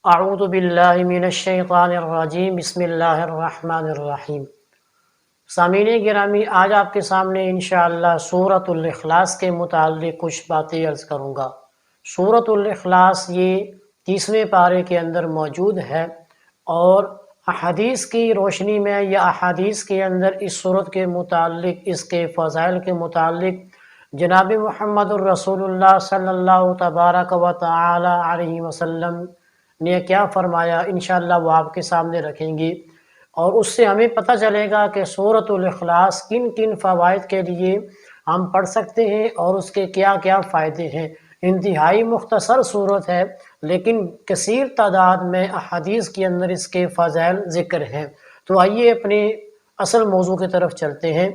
اعوذ باللہ من الشیطان الرجیم، بسم اللہ الرحمن الرحیم۔ سامعین گرامی، آج آپ کے سامنے انشاءاللہ سورۃ الاخلاص کے متعلق کچھ باتیں عرض کروں گا۔ سورۃ الاخلاص یہ 30ویں پارے کے اندر موجود ہے، اور احادیث کی روشنی میں یا احادیث کے اندر اس سورۃ کے متعلق، اس کے فضائل کے متعلق جناب محمد الرسول اللہ صلی اللہ تبارک و تعالی علیہ وسلم نے کیا فرمایا، انشاءاللہ وہ آپ کے سامنے رکھیں گے، اور اس سے ہمیں پتہ چلے گا کہ سورۃ الاخلاص کن کن فوائد کے لیے ہم پڑھ سکتے ہیں اور اس کے کیا کیا فائدے ہیں۔ انتہائی مختصر سورت ہے، لیکن کثیر تعداد میں احادیث کے اندر اس کے فضائل ذکر ہیں۔ تو آئیے اپنے اصل موضوع کی طرف چلتے ہیں۔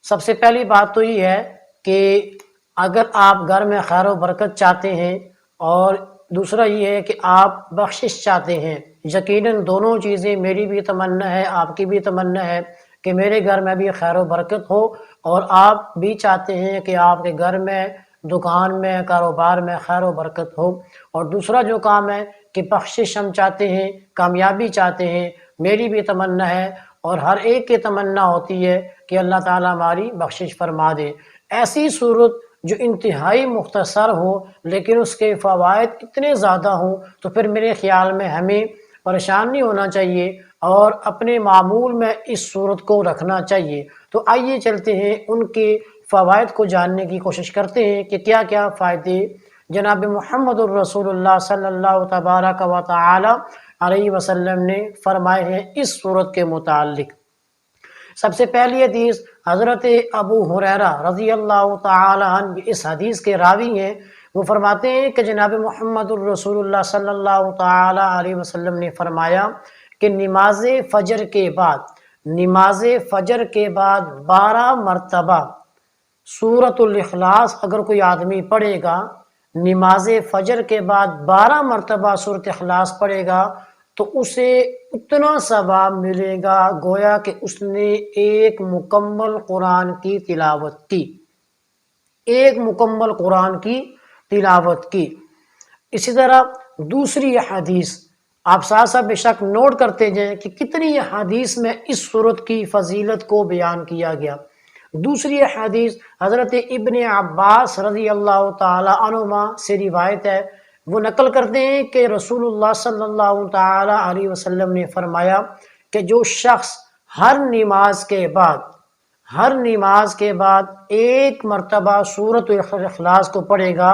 سب سے پہلی بات تو یہ ہے کہ اگر آپ گھر میں خیر و برکت چاہتے ہیں، اور دوسرا یہ ہے کہ آپ بخشش چاہتے ہیں، یقیناً دونوں چیزیں میری بھی تمنا ہے، آپ کی بھی تمنا ہے کہ میرے گھر میں بھی خیر و برکت ہو، اور آپ بھی چاہتے ہیں کہ آپ کے گھر میں، دکان میں، کاروبار میں خیر و برکت ہو۔ اور دوسرا جو کام ہے کہ بخشش ہم چاہتے ہیں، کامیابی چاہتے ہیں، میری بھی تمنا ہے، اور ہر ایک کی تمنا ہوتی ہے کہ اللہ تعالیٰ ہماری بخشش فرما دے۔ ایسی صورت جو انتہائی مختصر ہو لیکن اس کے فوائد اتنے زیادہ ہوں، تو پھر میرے خیال میں ہمیں پریشان نہیں ہونا چاہیے اور اپنے معمول میں اس صورت کو رکھنا چاہیے۔ تو آئیے چلتے ہیں، ان کے فوائد کو جاننے کی کوشش کرتے ہیں کہ کیا کیا فائدے جناب محمد الرسول اللہ صلی اللہ تبارک و تعالی علیہ وسلم نے فرمائے ہیں اس صورت کے متعلق۔ سب سے پہلی حدیث حضرت ابو ہریرہ رضی اللہ تعالی عنہ، اس حدیث کے راوی ہیں، وہ فرماتے ہیں کہ جناب محمد الرسول اللہ صلی اللہ تعالی علیہ وسلم نے فرمایا کہ نماز فجر کے بعد 12 مرتبہ سورۃ الاخلاص اگر کوئی آدمی پڑھے گا، نماز فجر کے بعد 12 مرتبہ سورۃ اخلاص پڑھے گا، تو اسے اتنا ثواب ملے گا گویا کہ اس نے ایک مکمل قرآن کی تلاوت کی، ایک مکمل قرآن کی تلاوت کی۔ اسی طرح دوسری حدیث آپ ساتھ ساتھ بے شک نوٹ کرتے جائیں کہ کتنی حدیث میں اس صورت کی فضیلت کو بیان کیا گیا۔ دوسری حدیث حضرت ابن عباس رضی اللہ تعالی عنہما سے روایت ہے، وہ نقل کرتے ہیں کہ رسول اللہ صلی اللہ تعالی علیہ وسلم نے فرمایا کہ جو شخص ہر نماز کے بعد ایک مرتبہ سورۃ الاخلاص کو پڑھے گا،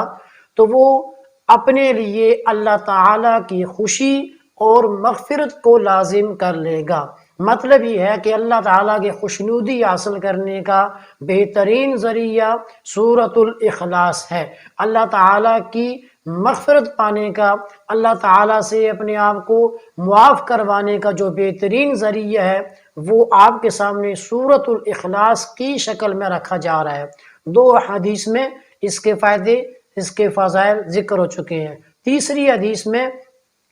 تو وہ اپنے لیے اللہ تعالی کی خوشی اور مغفرت کو لازم کر لے گا۔ مطلب یہ ہے کہ اللہ تعالیٰ کی خوشنودی حاصل کرنے کا بہترین ذریعہ سورۃ الاخلاص ہے۔ اللہ تعالیٰ کی مغفرت پانے کا، اللہ تعالیٰ سے اپنے آپ کو معاف کروانے کا جو بہترین ذریعہ ہے، وہ آپ کے سامنے سورۃ الاخلاص کی شکل میں رکھا جا رہا ہے۔ دو حدیث میں اس کے فائدے، اس کے فضائل ذکر ہو چکے ہیں۔ تیسری حدیث میں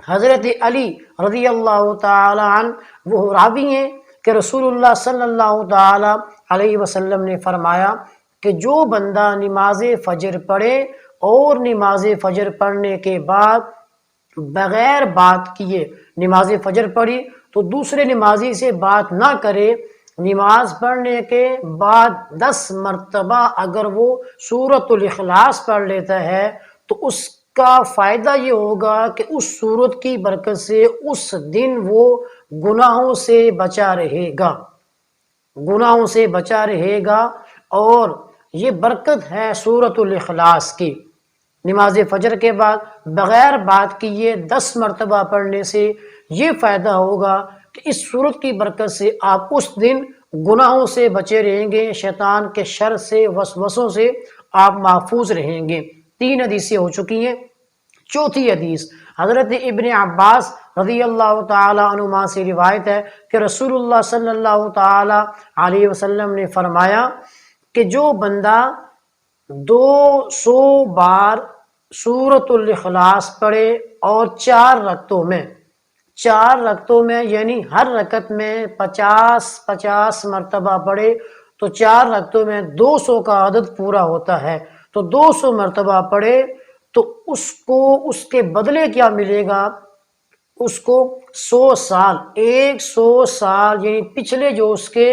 حضرت علی رضی اللہ تعالی عنہ وہ راوی ہیں کہ رسول اللہ صلی اللہ تعالی علیہ وسلم نے فرمایا کہ جو بندہ نماز فجر پڑھے اور نماز فجر پڑھنے کے بعد بغیر بات کیے نماز فجر پڑھی تو دوسرے نمازی سے بات نہ کرے، نماز پڑھنے کے بعد 10 مرتبہ اگر وہ سورۃ الاخلاص پڑھ لیتا ہے، تو اس کا فائدہ یہ ہوگا کہ اس سورت کی برکت سے اس دن وہ گناہوں سے بچا رہے گا، اور یہ برکت ہے سورۃ الاخلاص کی۔ نماز فجر کے بعد بغیر بات کیے 10 مرتبہ پڑھنے سے یہ فائدہ ہوگا کہ اس سورت کی برکت سے آپ اس دن گناہوں سے بچے رہیں گے، شیطان کے شر سے، وسوسوں سے آپ محفوظ رہیں گے۔ 3 حدیثیں ہو چکی ہیں۔ چوتھی حدیث حضرت ابن عباس رضی اللہ تعالی عنہما سے روایت ہے کہ رسول اللہ صلی اللہ تعالی علیہ وسلم نے فرمایا کہ جو بندہ 200 بار سورۃ الاخلاص پڑھے اور 4 رکعتوں میں یعنی ہر رکعت میں 50 مرتبہ پڑھے تو 4 رکعتوں میں 200 کا عدد پورا ہوتا ہے، تو 200 مرتبہ پڑھے تو اس کو اس کے بدلے کیا ملے گا؟ اس کو 100 سال، 100 سال یعنی پچھلے جو اس کے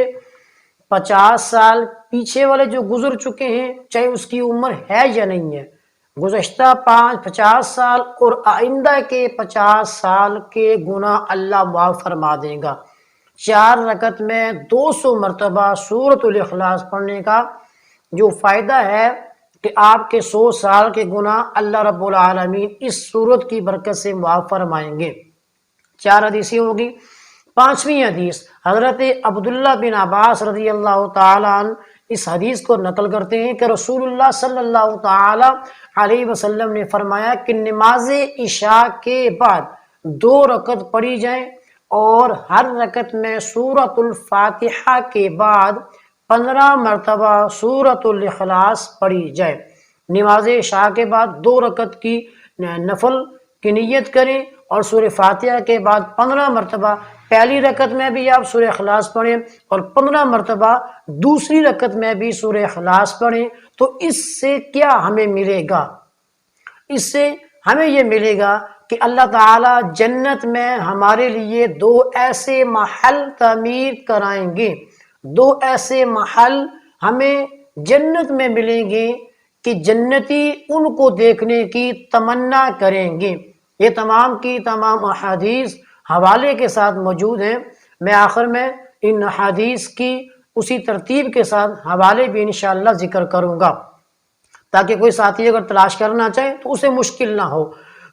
50 سال پیچھے والے جو گزر چکے ہیں، چاہے اس کی عمر ہے یا نہیں ہے، گزشتہ 50 سال اور آئندہ کے 50 سال کے گناہ اللہ معاف فرما دے گا۔ 4 رکعت میں 200 مرتبہ سورۃ الاخلاص پڑھنے کا جو فائدہ ہے کہ آپ کے 100 سال کے گناہ اللہ رب العالمین اس سورت کی برکت سے معاف فرمائیں گے۔ 4 حدیثیں ہوگی۔ 5ویں حدیث حضرت عبداللہ بن عباس رضی اللہ تعالیٰ عنہ اس حدیث کو نقل کرتے ہیں کہ رسول اللہ صلی اللہ تعالیٰ علیہ وسلم نے فرمایا کہ نماز عشاء کے بعد 2 رکعت پڑھی جائیں اور ہر رکعت میں سورۃ الفاتحہ کے بعد 15 مرتبہ سورۃ الاخلاص پڑھی جائے۔ نماز عشاء کے بعد 2 رکعت کی نفل کی نیت کریں اور سورہ فاتحہ کے بعد 15 مرتبہ پہلی رکعت میں بھی آپ سورہ اخلاص پڑھیں اور 15 مرتبہ دوسری رکعت میں بھی سورہ اخلاص پڑھیں۔ تو اس سے کیا ہمیں ملے گا؟ اس سے ہمیں یہ ملے گا کہ اللہ تعالیٰ جنت میں ہمارے لیے 2 ایسے محل تعمیر کرائیں گے، 2 ایسے محل ہمیں جنت میں ملیں گے کہ جنتی ان کو دیکھنے کی تمنا کریں گے۔ یہ تمام کی تمام احادیث حوالے کے ساتھ موجود ہیں۔ میں آخر میں ان احادیث کی اسی ترتیب کے ساتھ حوالے بھی انشاءاللہ ذکر کروں گا تاکہ کوئی ساتھی اگر تلاش کرنا چاہے تو اسے مشکل نہ ہو۔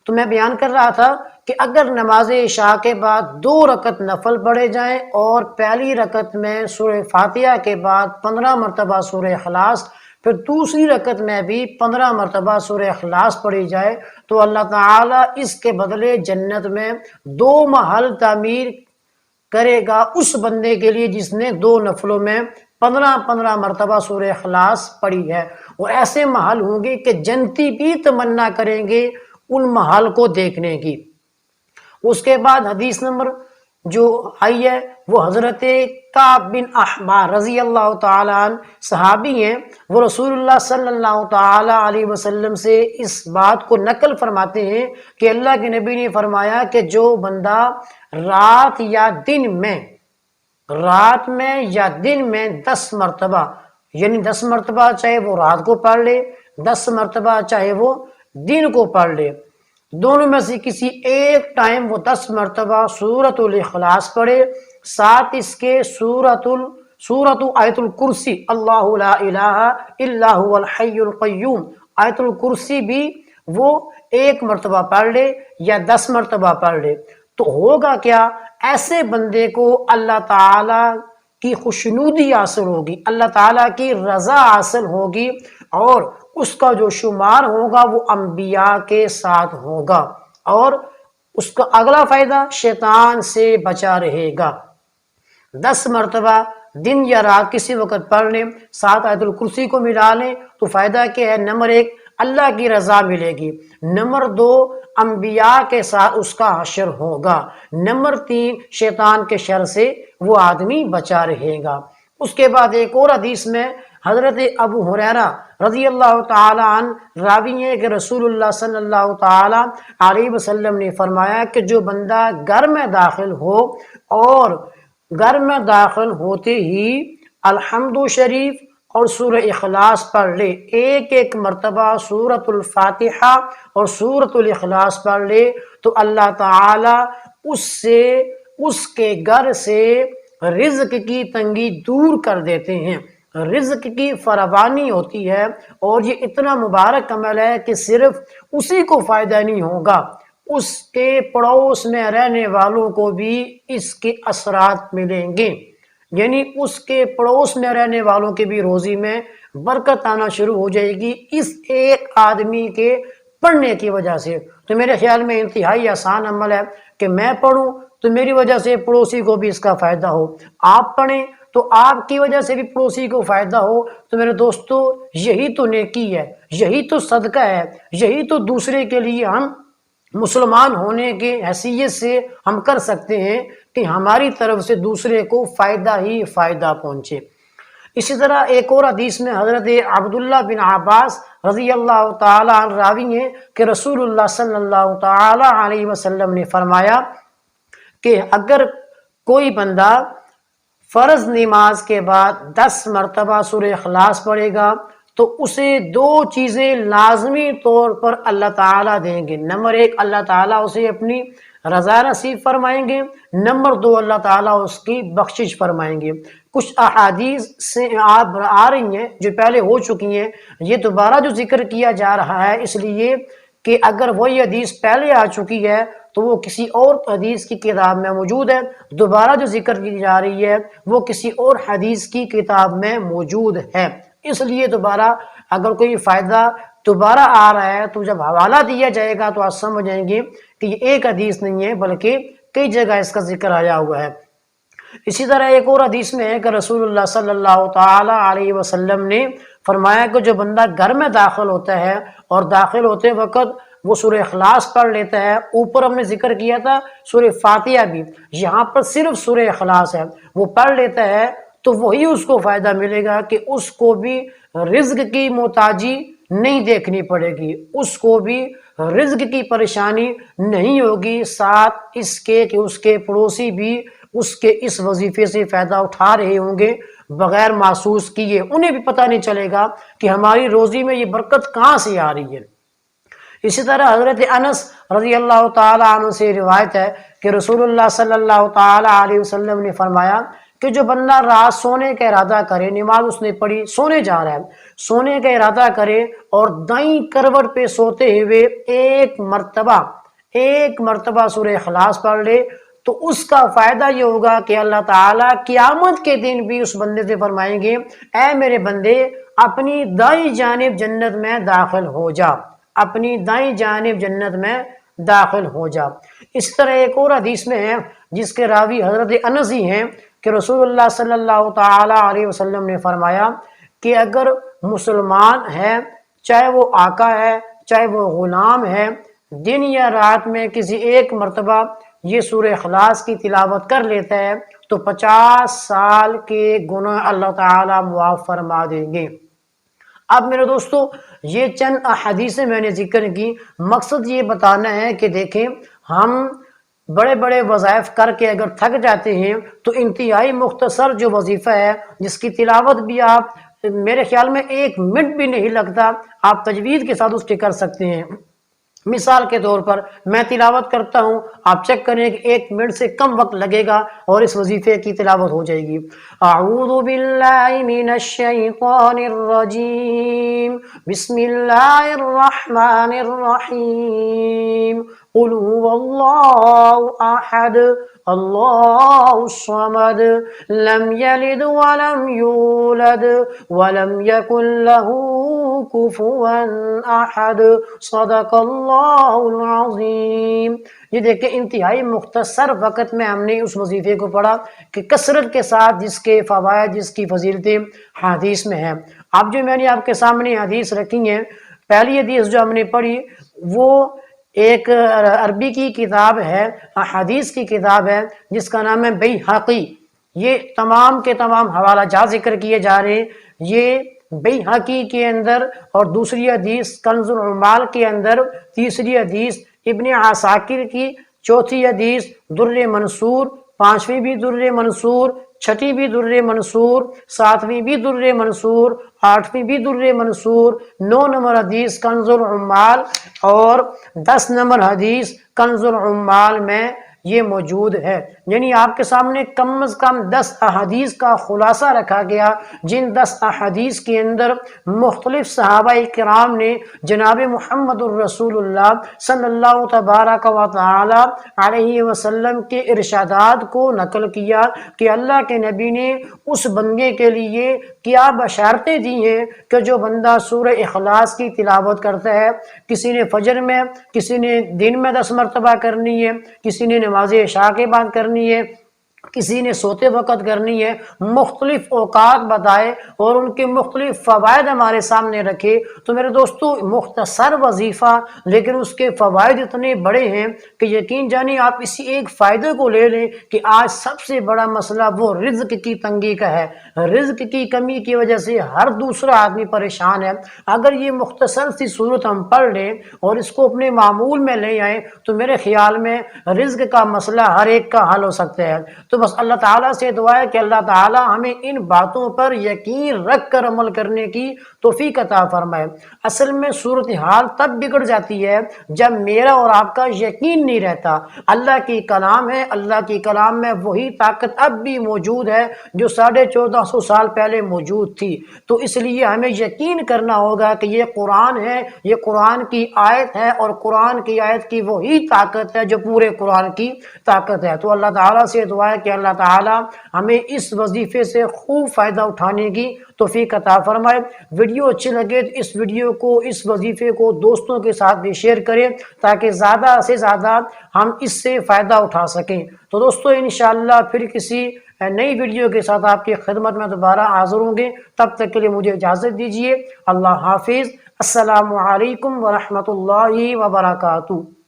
تو میں بیان کر رہا تھا کہ اگر نماز عشاء کے بعد 2 رکعت نفل پڑھے جائیں اور پہلی رکعت میں سورہ فاتحہ کے بعد 15 مرتبہ سورہ اخلاص، پھر دوسری رکعت میں بھی 15 مرتبہ سورہ اخلاص پڑھی جائے تو اللہ تعالیٰ اس کے بدلے جنت میں 2 محل تعمیر کرے گا اس بندے کے لیے جس نے 2 نفلوں میں 15 مرتبہ سورہ اخلاص پڑھی ہے۔ اور ایسے محل ہوں گے کہ جنتی بھی تمنا کریں گے ان محل کو دیکھنے کی۔ اس کے بعد حدیث نمبر جو آئی ہے وہ حضرت کعب بن احبار رضی اللہ تعالیٰ عنہ صحابی ہیں، وہ رسول اللہ صلی اللہ تعالیٰ علیہ وسلم سے اس بات کو نقل فرماتے ہیں کہ اللہ کے نبی نے فرمایا کہ جو بندہ رات یا دن میں 10 مرتبہ یعنی 10 مرتبہ چاہے وہ رات کو پڑھ لے، 10 مرتبہ چاہے وہ دن کو پڑھ لے، دونوں میں سے کسی ایک ٹائم وہ 10 مرتبہ سورۃ الاخلاص پڑھے، ساتھ اس کے سورۃ آیت الکرسی اللہ لا الہ الا هو الحی القیوم، آیت الکرسی بھی وہ 1 مرتبہ پڑھ لے یا 10 مرتبہ پڑھ لے، تو ہوگا کیا؟ ایسے بندے کو اللہ تعالی کی خوشنودی حاصل ہوگی، اللہ تعالیٰ کی رضا حاصل ہوگی اور اس کا جو شمار ہوگا وہ انبیاء کے ساتھ ہوگا، اور اس کا اگلا فائدہ شیطان سے بچا رہے گا۔ 10 مرتبہ دن یا رات کسی وقت پڑھ لیں، ساتھ آیت الکرسی کو ملا لیں تو فائدہ کیا ہے؟ نمبر 1 اللہ کی رضا ملے گی، نمبر 2 انبیاء کے ساتھ اس کا حشر ہوگا، نمبر 3 شیطان کے شر سے وہ آدمی بچا رہے گا۔ اس کے بعد ایک اور حدیث میں حضرت ابو ہریرہ رضی اللہ تعالی عنہ راوی ہے کہ رسول اللہ صلی اللہ تعالی علیہ وسلم نے فرمایا کہ جو بندہ گھر میں داخل ہو اور گھر میں داخل ہوتے ہی الحمد شریف اور سورہ اخلاص پڑھ لے، 1 مرتبہ سورۃ الفاتحہ اور سورۃ الاخلاص پڑھ لے تو اللہ تعالی اس کے گھر سے رزق کی تنگی دور کر دیتے ہیں، رزق کی فراوانی ہوتی ہے، اور یہ اتنا مبارک عمل ہے کہ صرف اسی کو فائدہ نہیں ہوگا، اس کے پڑوس میں رہنے والوں کو بھی اس کے اثرات ملیں گے، یعنی اس کے پڑوس میں رہنے والوں کی بھی روزی میں برکت آنا شروع ہو جائے گی اس ایک آدمی کے پڑھنے کی وجہ سے۔ تو میرے خیال میں انتہائی آسان عمل ہے کہ میں پڑھوں تو میری وجہ سے پڑوسی کو بھی اس کا فائدہ ہو، آپ پڑھیں تو آپ کی وجہ سے بھی پڑوسی کو فائدہ ہو۔ تو میرے دوستو یہی تو نیکی ہے، یہی تو صدقہ ہے، یہی تو دوسرے کے لیے ہم مسلمان ہونے کے حیثیت سے ہم کر سکتے ہیں کہ ہماری طرف سے دوسرے کو فائدہ ہی فائدہ پہنچے۔ اسی طرح ایک اور حدیث میں حضرت عبداللہ بن عباس رضی اللہ تعالی عنہ راوی ہیں کہ رسول اللہ صلی اللہ تعالی علیہ وسلم نے فرمایا کہ اگر کوئی بندہ فرض نماز کے بعد 10 مرتبہ سورہ اخلاص پڑھے گا تو اسے 2 چیزیں لازمی طور پر اللہ تعالیٰ دیں گے۔ نمبر 1، اللہ تعالیٰ اسے اپنی رضا نصیب فرمائیں گے۔ نمبر 2، اللہ تعالیٰ اس کی بخشش فرمائیں گے۔ کچھ احادیث سے آپ آ رہی ہیں جو پہلے ہو چکی ہیں، یہ دوبارہ جو ذکر کیا جا رہا ہے اس لیے کہ اگر وہی حدیث پہلے آ چکی ہے تو وہ کسی اور حدیث کی کتاب میں موجود ہے، دوبارہ جو ذکر کی جا رہی ہے وہ کسی اور حدیث کی کتاب میں موجود ہے۔ اس لیے دوبارہ اگر کوئی فائدہ دوبارہ آ رہا ہے تو جب حوالہ دیا جائے گا تو آپ سمجھ جائیں گے کہ یہ ایک حدیث نہیں ہے بلکہ کئی جگہ اس کا ذکر آیا ہوا ہے۔ اسی طرح ایک اور حدیث میں ہے کہ رسول اللہ صلی اللہ تعالی علیہ وسلم نے فرمایا کہ جو بندہ گھر میں داخل ہوتا ہے اور داخل ہوتے وقت وہ سورہ اخلاص پڑھ لیتا ہے، اوپر ہم نے ذکر کیا تھا سورہ فاتحہ بھی، یہاں پر صرف سورہ اخلاص ہے، وہ پڑھ لیتا ہے تو وہی اس کو فائدہ ملے گا کہ اس کو بھی رزق کی محتاجی نہیں دیکھنی پڑے گی، اس کو بھی رزق کی پریشانی نہیں ہوگی، ساتھ اس کے کہ اس کے پڑوسی بھی اس کے اس وظیفے سے فائدہ اٹھا رہے ہوں گے بغیر محسوس کیے، انہیں بھی پتہ نہیں چلے گا کہ ہماری روزی میں یہ برکت کہاں سے آ رہی ہے۔ اسی طرح حضرت انس رضی اللہ تعالی عنہ سے روایت ہے کہ رسول اللہ صلی اللہ تعالی علیہ وسلم نے فرمایا کہ جو بندہ رات سونے کا ارادہ کرے، نماز اس نے پڑھی، سونے جا رہا ہے، سونے کا ارادہ کرے اور دائیں کروٹ پہ سوتے ہوئے ایک مرتبہ سورہ اخلاص پڑھ لے تو اس کا فائدہ یہ ہوگا کہ اللہ تعالیٰ قیامت کے دن بھی اس بندے سے فرمائیں گے، اے میرے بندے اپنی دائیں جانب جنت میں داخل ہو جا، اپنی دائیں جانب جنت میں داخل ہو جا۔ اس طرح ایک اور حدیث میں ہے جس کے راوی حضرت انس ہی ہیں کہ رسول اللہ صلی اللہ تعالی علیہ وسلم نے فرمایا کہ اگر مسلمان ہے، چاہے وہ آقا ہے چاہے وہ غلام ہے، دن یا رات میں کسی ایک مرتبہ یہ سورہ اخلاص کی تلاوت کر لیتا ہے تو 50 سال کے گناہ اللہ تعالیٰ معاف فرما دیں گے۔ اب میرے دوستو یہ چند احادیثیں میں نے ذکر کی، مقصد یہ بتانا ہے کہ دیکھیں ہم بڑے بڑے وظائف کر کے اگر تھک جاتے ہیں تو انتہائی مختصر جو وظیفہ ہے جس کی تلاوت بھی آپ میرے خیال میں 1 منٹ بھی نہیں لگتا، آپ تجوید کے ساتھ اس کے کر سکتے ہیں۔ مثال کے طور پر میں تلاوت کرتا ہوں، آپ چیک کریں کہ 1 منٹ سے کم وقت لگے گا اور اس وظیفے کی تلاوت ہو جائے گی۔ اعوذ باللہ من الشیطان الرجیم، بسم اللہ الرحمن الرحیم، قل هو اللہ احد اللہ الصمد لم یلد ولم یولد ولم یکن له کفوا احد صدق اللہ العظیم۔ یہ دیکھیں انتہائی مختصر وقت میں ہم نے اس وظیفے کو پڑھا کہ کثرت کے ساتھ جس کے فوائد جس کی فضیلتیں حدیث میں ہیں۔ اب جو میں نے آپ کے سامنے حدیث رکھی ہیں، پہلی حدیث جو ہم نے پڑھی وہ ایک عربی کی کتاب ہے، حدیث کی کتاب ہے جس کا نام ہے بیہقی۔ یہ تمام کے تمام حوالہ جات ذکر کیے جا رہے ہیں، یہ بیہقی کے اندر، اور دوسری حدیث کنز العمال کے اندر، تیسری حدیث ابن عساکر کی، چوتھی حدیث در منصور، پانچویں بھی در منصور، چھٹی بھی در منصور، ساتویں بھی در منصور، آٹھویں بھی در منصور، 9 نمبر حدیث کنز العمال اور 10 نمبر حدیث کنز العمال میں یہ موجود ہے۔ یعنی آپ کے سامنے کم از کم 10 احادیث کا خلاصہ رکھا گیا، جن 10 احادیث کے اندر مختلف صحابہ کرام نے جناب محمد الرسول اللہ صلی اللہ تبارک و تعالی علیہ وسلم کے ارشادات کو نقل کیا کہ اللہ کے نبی نے اس بندے کے لیے کیا بشارتیں دی ہیں کہ جو بندہ سورہ اخلاص کی تلاوت کرتا ہے، کسی نے فجر میں، کسی نے دن میں 10 مرتبہ کرنی ہے، کسی نے نماز عشاء کے بعد کرنی ہے، کسی نے سوتے وقت کرنی ہے، مختلف اوقات بتائے اور ان کے مختلف فوائد ہمارے سامنے رکھے، تو میرے دوستو مختصر وظیفہ لیکن اس کے فوائد اتنے بڑے ہیں کہ یقین جانی آپ اسی ایک فائدے کو لے لیں کہ آج سب سے بڑا مسئلہ وہ رزق کی تنگی کا ہے۔ رزق کی کمی کی وجہ سے ہر دوسرا آدمی پریشان ہے۔ اگر یہ مختصر سی صورت ہم پڑھ لیں اور اس کو اپنے معمول میں لے آئیں تو میرے خیال میں رزق کا مسئلہ ہر ایک کا حل ہو سکتا ہے۔ تو بس اللہ تعالیٰ سے دعا ہے کہ اللہ تعالیٰ ہمیں ان باتوں پر یقین رکھ کر عمل کرنے کی توفیق عطا فرمائے۔ اصل میں صورتحال تب بگڑ جاتی ہے جب میرا اور آپ کا یقین نہیں رہتا۔ اللہ کی کلام ہے، اللہ کی کلام میں وہی طاقت اب بھی موجود ہے جو 1450 سال پہلے موجود تھی، تو اس لیے ہمیں یقین کرنا ہوگا کہ یہ قرآن ہے، یہ قرآن کی آیت ہے اور قرآن کی آیت کی وہی طاقت ہے جو پورے قرآن کی طاقت ہے۔ تو اللہ تعالیٰ سے دعا ہے کہ اللہ تعالیٰ ہمیں اس وظیفے سے خوب فائدہ اٹھانے کی توفیق عطا فرمائے۔ ویڈیو اچھی لگے تو اس ویڈیو کو، اس وظیفے کو دوستوں کے ساتھ بھی شیئر کریں تاکہ زیادہ سے زیادہ ہم اس سے فائدہ اٹھا سکیں۔ تو دوستو انشاءاللہ پھر کسی نئی ویڈیو کے ساتھ آپ کی خدمت میں دوبارہ حاضر ہوں گے، تب تک کے لیے مجھے اجازت دیجیے۔ اللہ حافظ۔ السلام علیکم ورحمۃ اللہ وبرکاتہ۔